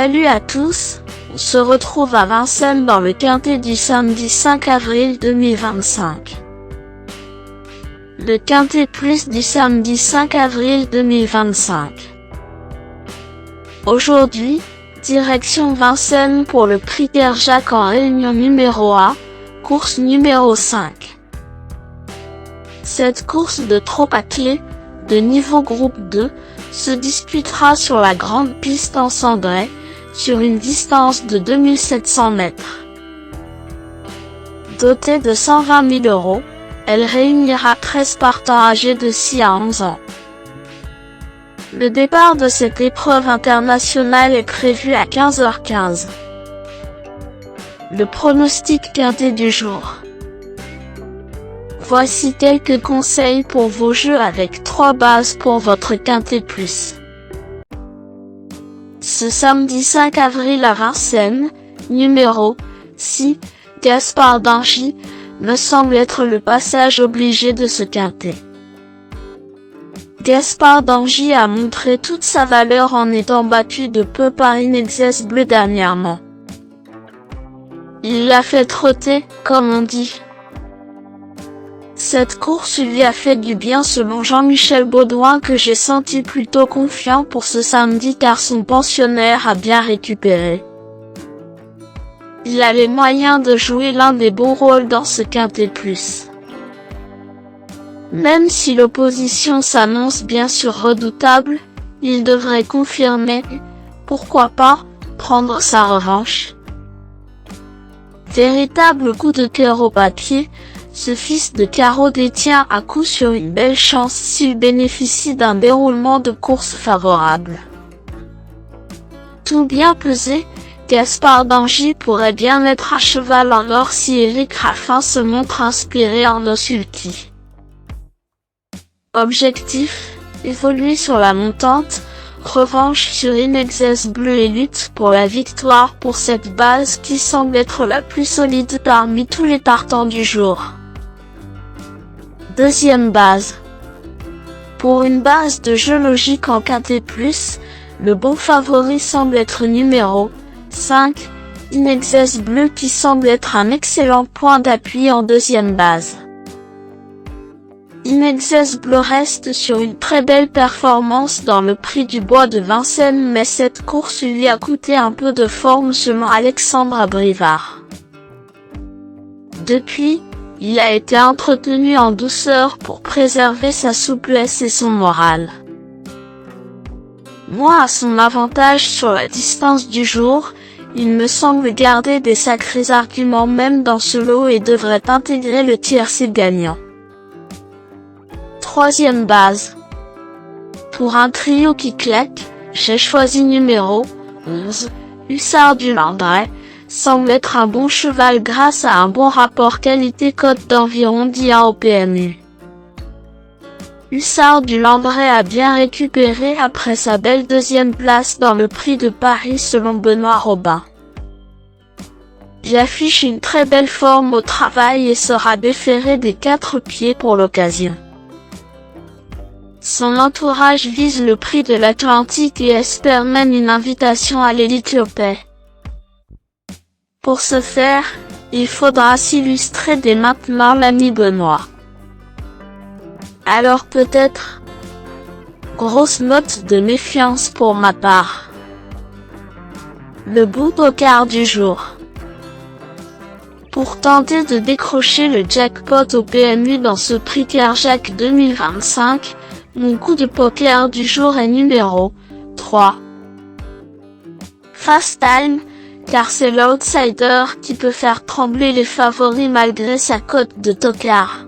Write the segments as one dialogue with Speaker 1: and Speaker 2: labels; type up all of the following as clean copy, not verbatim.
Speaker 1: Salut à tous, on se retrouve à Vincennes dans le quintet du samedi 5 avril 2025. Le quintet plus du samedi 5 avril 2025. Aujourd'hui, direction Vincennes pour le prix Kerjak en réunion numéro 1, course numéro 5. Cette course de trot à clé, de niveau groupe 2, se disputera sur la grande piste en cendré, sur une distance de 2700 mètres. Dotée de 120 000 €, elle réunira 13 partants âgés de 6 à 11 ans. Le départ de cette épreuve internationale est prévu à 15h15. Le pronostic quintet du jour. Voici quelques conseils pour vos jeux avec 3 bases pour votre quintet plus. Ce samedi 5 avril à Vincennes, numéro 6, Gaspard d'Angy, me semble être le passage obligé de ce quintet. Gaspard d'Angy a montré toute sa valeur en étant battu de peu par Inexcess Bleu dernièrement. Il l'a fait trotter, comme on dit. Cette course lui a fait du bien selon Jean-Michel Baudouin que j'ai senti plutôt confiant pour ce samedi car son pensionnaire a bien récupéré. Il a les moyens de jouer l'un des beaux rôles dans ce quintet plus. Même si l'opposition s'annonce bien sûr redoutable, il devrait confirmer, pourquoi pas, prendre sa revanche. Véritable coup de cœur au papier, ce fils de carreau détient à coup sûr une belle chance s'il bénéficie d'un déroulement de course favorable. Tout bien pesé, Gaspard d'Angy pourrait bien être à cheval en or si Éric Raffin se montre inspiré en Osulky. Objectif, évoluer sur la montante, revanche sur Inexcess Bleu et lutte pour la victoire pour cette base qui semble être la plus solide parmi tous les partants du jour. Deuxième base. Pour une base de jeu logique en quintet plus, le bon favori semble être numéro 5, Inexcess Bleu qui semble être un excellent point d'appui en deuxième base. Inexcess Bleu reste sur une très belle performance dans le prix du bois de Vincennes mais cette course lui a coûté un peu de forme selon Alexandre Abrivard. Depuis, il a été entretenu en douceur pour préserver sa souplesse et son moral. Moi à son avantage sur la distance du jour, il me semble garder des sacrés arguments même dans ce lot et devrait intégrer le tiercé gagnant. Troisième base. Pour un trio qui claque, j'ai choisi numéro 11, Hussard du Landrais, semble être un bon cheval grâce à un bon rapport qualité-cote d'environ 10 ans au PMU. Hussard du Landrais a bien récupéré après sa belle deuxième place dans le prix de Paris selon Benoît Robin. Il affiche une très belle forme au travail et sera déféré des 4 pieds pour l'occasion. Son entourage vise le prix de l'Atlantique et espère même une invitation à l'Éthiopie. Pour ce faire, il faudra s'illustrer dès maintenant l'ami Benoît. Alors peut-être, grosse note de méfiance pour ma part. Le bout au quart du jour. Pour tenter de décrocher le jackpot au PMU dans ce prix Kerjak 2025, mon coup de poker du jour est numéro 3. Fast Time, car c'est l'outsider qui peut faire trembler les favoris malgré sa cote de tocard.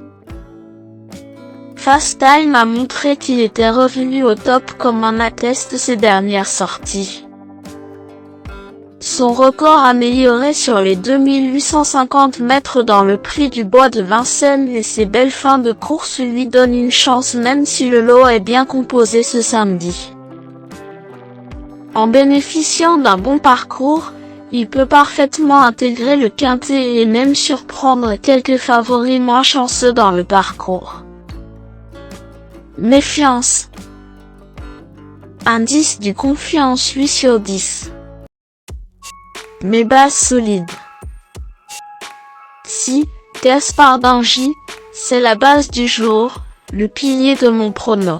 Speaker 1: Fast Time a montré qu'il était revenu au top comme en attestent ses dernières sorties. Son record amélioré sur les 2850 mètres dans le prix du bois de Vincennes et ses belles fins de course lui donnent une chance même si le lot est bien composé ce samedi. En bénéficiant d'un bon parcours, il peut parfaitement intégrer le quintet et même surprendre quelques favoris moins chanceux dans le parcours. Méfiance. Indice du confiance lui sur 10. Mes bases solides. Si, Gaspard d'Angy, c'est la base du jour, le pilier de mon prono.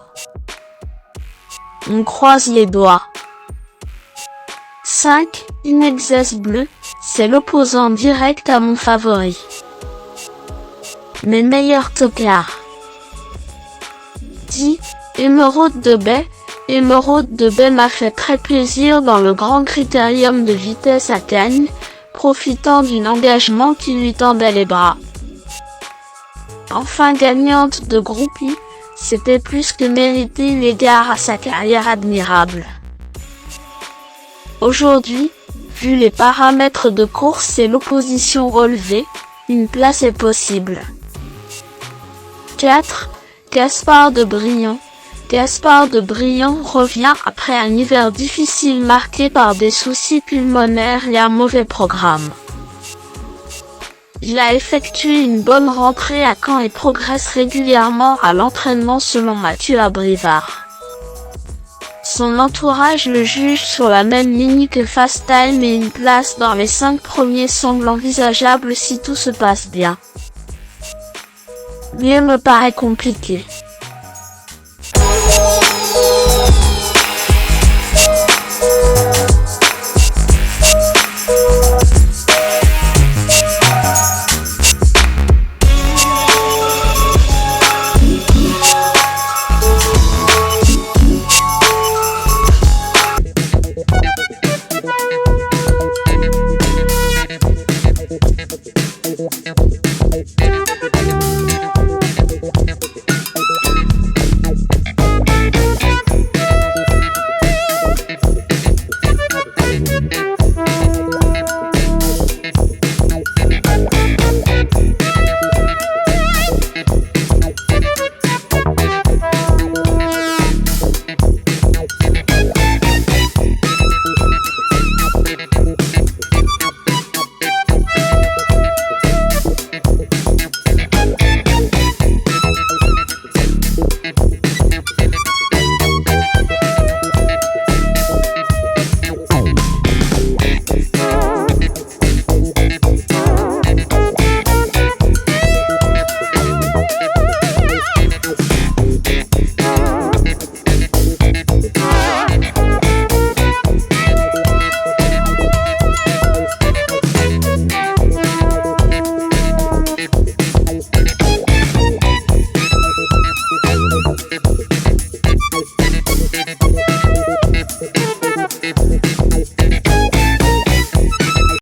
Speaker 1: On croise les doigts. 5. Inexes Bleu, c'est l'opposant direct à mon favori. Mes meilleurs tocards. 10. Émeraude de Baie. Émeraude de Baie m'a fait très plaisir dans le grand critérium de vitesse à Cannes, profitant d'un engagement qui lui tendait les bras. Enfin gagnante de groupie, c'était plus que mérité l'égard à sa carrière admirable. Aujourd'hui, vu les paramètres de course et l'opposition relevée, une place est possible. 4. Gaspard de Briand. Gaspard de Briand revient après un hiver difficile marqué par des soucis pulmonaires et un mauvais programme. Il a effectué une bonne rentrée à Caen et progresse régulièrement à l'entraînement selon Mathieu Abrivard. Son entourage le juge sur la même ligne que Fast Time et une place dans les 5 premiers semble envisageable si tout se passe bien. Mieux me paraît compliqué.